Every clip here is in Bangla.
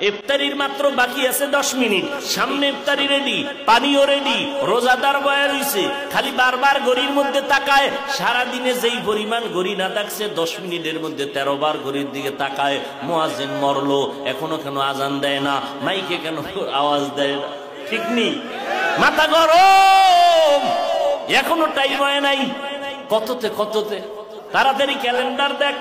ইফতারির মাত্র বাকি আছে 10 মিনিট, সামনে ইফতারি রেডি, পানিও রেডি, রোজাদার বয়া রইছে, খালি বারবার ঘড়ির মধ্যে তাকায়। সারা দিনে যেই পরিমাণ ঘড়ি না থাকছে 10 মিনিটের মধ্যে 13 বার ঘড়ির দিকে তাকায়। মুয়াজ্জিন মরলো, এখনো কেন আজান দেয় না, মাইকে কেন আওয়াজ দেয় না? ঠিক নেই, মাথা গরম, এখনো টাইম হয় নাই। কততে কততে তাড়াতাড়ি ক্যালেন্ডার দেখ।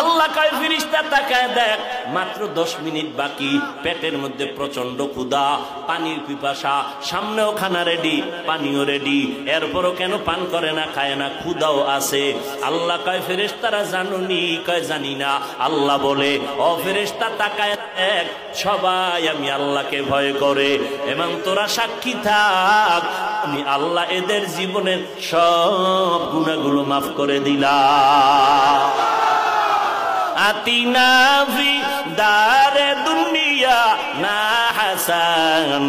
আল্লাহ কয় ফেরেশতা তাকায় দেখ, মাত্র 10 মিনিট বাকি, পেটের মধ্যে প্রচন্ড ক্ষুধা, পানির পিপাসা, সামনেও খানা রেডি, পানিও রেডি, এরপরও কেন পান করে না, খায় না, ক্ষুধাও আছে। আল্লাহ কয় ফেরেশতারা জানুনি? কয় জানি না। আল্লাহ বলে, ও ফেরেশতা তাকায় দেখ, সবাই আমি আল্লাহকে ভয় করে, এবং তোরা সাক্ষী থাক, আমি আল্লাহ এদের জীবনের সব গুনাহগুলো মাফ করে দিলাম। আতিনা ফি দারে দুনিয়া না হাসান,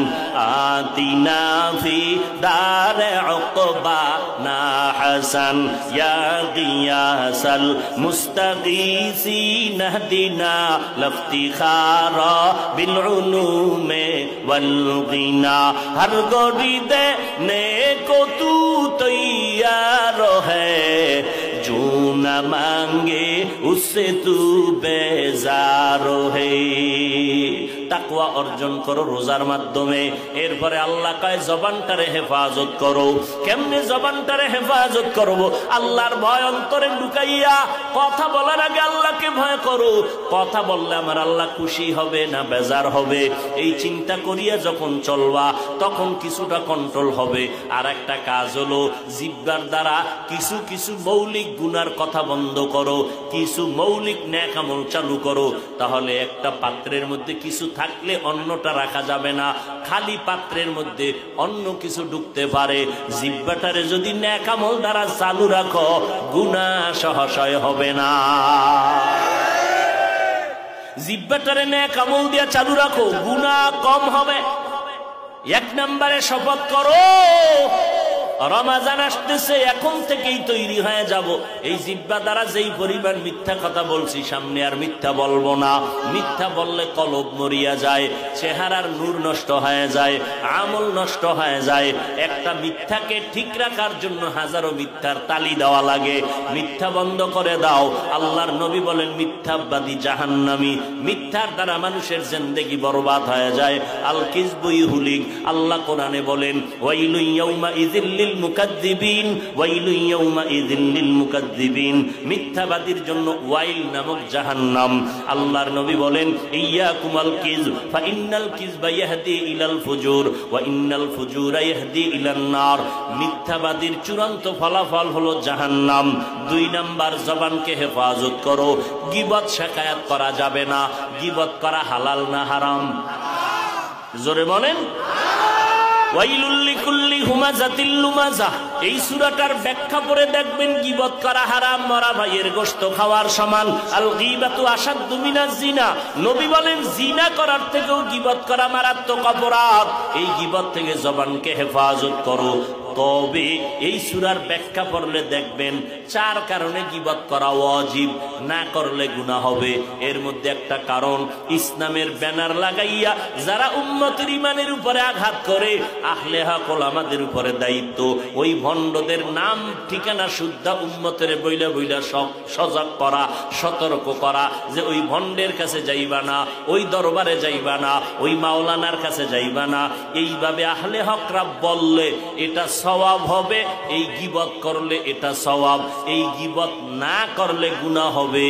আতিনা ফি দারে উকবা না হাসান, ইয়া গিয়াসাল মুস্তাগীসিন হদিনা লফতিখারা বিল উলুমে ওয়াল গিনা। হর গরিদে নেকো তু তৈয়ার হ্যায়, जो न मांगे उससे तू बेजार है। তাকওয়া অর্জন করো রোজার মাধ্যমে। এরপরে আল্লাহ কয় জবানটারে হেফাজত করো। কেমনে জবানটারে হেফাজত করব? আল্লাহর ভয় অন্তরে ঢুকাইয়া কথা বলার আগে আল্লাহকে ভয় করো। কথা বললে আমার আল্লাহ খুশি হবে না বেজার হবে, এই চিন্তা করিয়া যখন চলবা তখন কিছুটা কন্ট্রোল হবে। আর একটা কাজ হলো জিহ্বার দ্বারা কিছু কিছু মৌলিক গুনার কথা বন্ধ করো, কিছু মৌলিক নেক আমল চালু করো। তাহলে একটা পাত্রের মধ্যে কিছু থাকলে অন্যটা রাখা যাবে না, খালি পাত্রের মধ্যে অন্য কিছু ঢুকতে পারে। জিহ্বাটারে যদি নেক আমল দ্বারা চালু রাখো, গুনাহ সহজে হবে না। জিহ্বাটারে নেক আমল দিয়া চালু রাখো, গুনাহ কম হবে। 1 নম্বরে শপথ করো, রমাজান আসতেছে, এখন থেকেই তৈরি হয়ে যাব। এই জিহ্বা দ্বারা যেই পরিমাণ মিথ্যা কথা বলছি, সামনে আর মিথ্যা বলবো না। মিথ্যা বললে কলব মরিয়া যায়, চেহারার নূর নষ্ট হয়ে যায়, আমল নষ্ট হয়ে যায়। একটা মিথ্যাকে ঠিক রাখার জন্য হাজারো মিথ্যার তালি দেওয়া লাগে। মিথ্যা বন্ধ করে দাও। আল্লাহর নবী বলেন, মিথ্যাবাদী জাহান্নামী। মিথ্যার দ্বারা মানুষের জিন্দেগি বরবাদ হয়ে যায়। আল কিযবু ইহুলিক। আল্লাহ কোরআনে বলেন, ওয়াইলু ইয়াউমা ইযিল মুকাদ্দিবিন, ওয়াইলু ইয়াউমাইযিন লিল মুকাদ্দিবিন। মিথ্যাবাদীর জন্য ওয়াইল নামক জাহান্নাম। আল্লাহর নবী বলেন, ইয়াকুমাল কিযব ফা ইন্নাল কিযবা ইয়াহদি ইলাল ফুজুর ওয়া ইন্নাল ফুজুরা ইয়াহদি ইলান নার। মিথ্যাবাদীর চূড়ান্ত ফলাফল হলো জাহান্নাম। 2 নাম্বার, জবানকে হেফাজত করো। গীবত শিকায়াত করা যাবে না। গীবত করা হালাল না হারাম? জোরে বলেন। ওয়াইলুল লিকুল্লি হুমাযাতিল লুমাযা। এই সূরাটার ব্যাখ্যা পড়ে দেখবেন গীবত করা হারাম, মরা ভাইয়ের গোশত খাওয়ার সমান। আল গীবাতু আশাদ্দু মিনাজ জিনা। নবী বলেন, জিনা করার থেকেও গীবত করা মারাত্মক অপরাধ। এই গীবত থেকে জবানকে হেফাজত করো। তবে এই সূরার ব্যাখ্যা পড়লে দেখবেন 4 কারণে গীবত করা ওয়াজিব, না করলে গুনাহ হবে। এর মধ্যে একটা কারণ, ইসলামের ব্যানার লাগাইয়া যারা উম্মতের ঈমানের উপরে আঘাত করে, আহলে হক ওলামাদের উপরে দায়িত্ব ওই ভণ্ডদের নাম ঠিকানা শুদ্ধা উম্মতের বইলা বইলা সজাগ করা, সতর্ক করা, যে ওই ভণ্ডের কাছে যাইবা না, ওই দরবারে যাইবা না, ওই মাওলানার কাছে যাইবা না। এইভাবে আহলে হকরা বললে এটা সওয়াব হবে, এই গীবত করলে এটা সওয়াব, এই গীবত না করলে গুনাহ হবে।